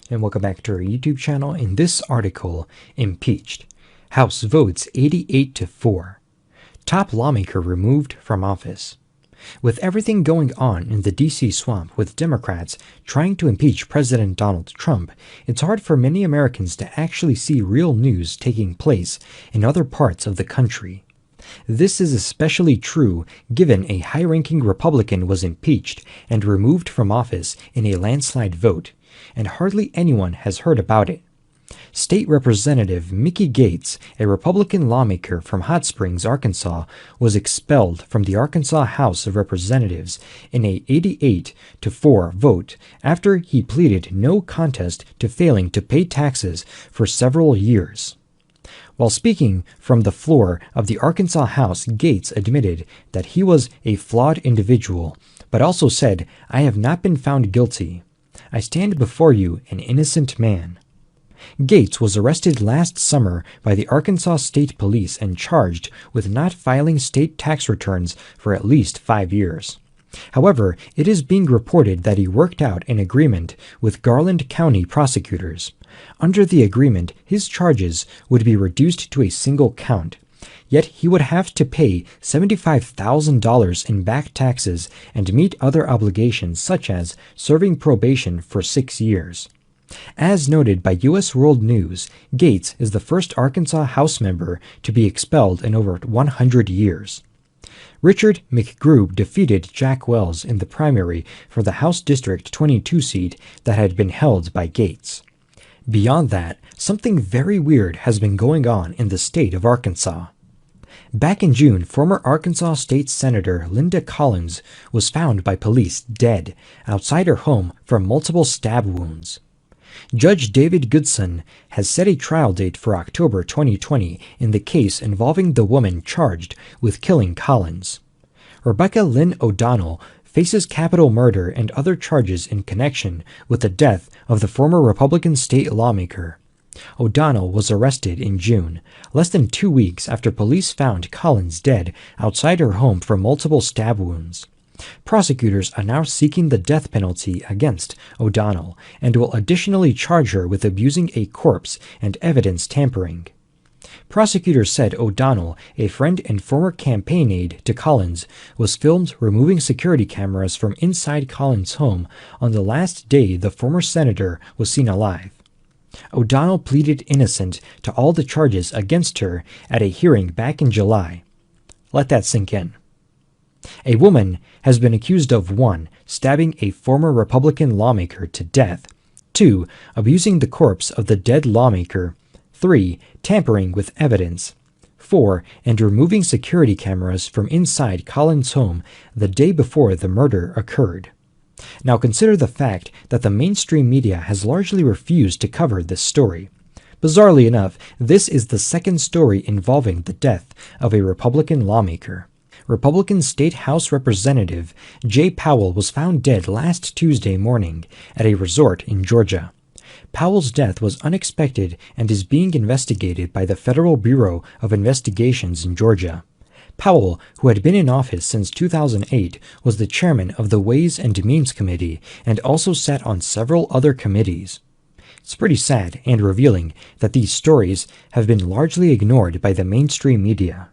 And welcome back to our YouTube channel. In this article, Impeached. House votes 88-4. Top lawmaker removed from office. With everything going on in the DC swamp with Democrats trying to impeach President Donald Trump, it's hard for many Americans to actually see real news taking place in other parts of the country. This is especially true given a high-ranking Republican was impeached and removed from office in a landslide vote, and hardly anyone has heard about it. State Representative Mickey Gates, a Republican lawmaker from Hot Springs, Arkansas, was expelled from the Arkansas House of Representatives in a 88-4 vote after he pleaded no contest to failing to pay taxes for several years. While speaking from the floor of the Arkansas House, Gates admitted that he was a flawed individual, but also said, "I have not been found guilty. I stand before you an innocent man." Gates was arrested last summer by the Arkansas State Police and charged with not filing state tax returns for at least 5 years. However, it is being reported that he worked out an agreement with Garland County prosecutors. Under the agreement, his charges would be reduced to a single count, yet he would have to pay $75,000 in back taxes and meet other obligations such as serving probation for 6 years. As noted by U.S. World News, Gates is the first Arkansas House member to be expelled in over 100 years. Richard McGrew defeated Jack Wells in the primary for the House District 22 seat that had been held by Gates. Beyond that, something very weird has been going on in the state of Arkansas. Back in June, former Arkansas State Senator Linda Collins was found by police dead outside her home from multiple stab wounds. Judge David Goodson has set a trial date for October 2020 in the case involving the woman charged with killing Collins. Rebecca Lynn O'Donnell faces capital murder and other charges in connection with the death of the former Republican state lawmaker. O'Donnell was arrested in June, less than 2 weeks after police found Collins dead outside her home from multiple stab wounds. Prosecutors are now seeking the death penalty against O'Donnell and will additionally charge her with abusing a corpse and evidence tampering. Prosecutors said O'Donnell, a friend and former campaign aide to Collins, was filmed removing security cameras from inside Collins' home on the last day the former senator was seen alive. O'Donnell pleaded innocent to all the charges against her at a hearing back in July. Let that sink in. A woman has been accused of 1. Stabbing a former Republican lawmaker to death, 2. Abusing the corpse of the dead lawmaker, 3. Tampering with evidence, 4. And removing security cameras from inside Collins' home the day before the murder occurred. Now consider the fact that the mainstream media has largely refused to cover this story. Bizarrely enough, this is the second story involving the death of a Republican lawmaker. Republican State House Representative Jay Powell was found dead last Tuesday morning at a resort in Georgia. Powell's death was unexpected and is being investigated by the Federal Bureau of Investigations in Georgia. Powell, who had been in office since 2008, was the chairman of the Ways and Means Committee and also sat on several other committees. It's pretty sad and revealing that these stories have been largely ignored by the mainstream media.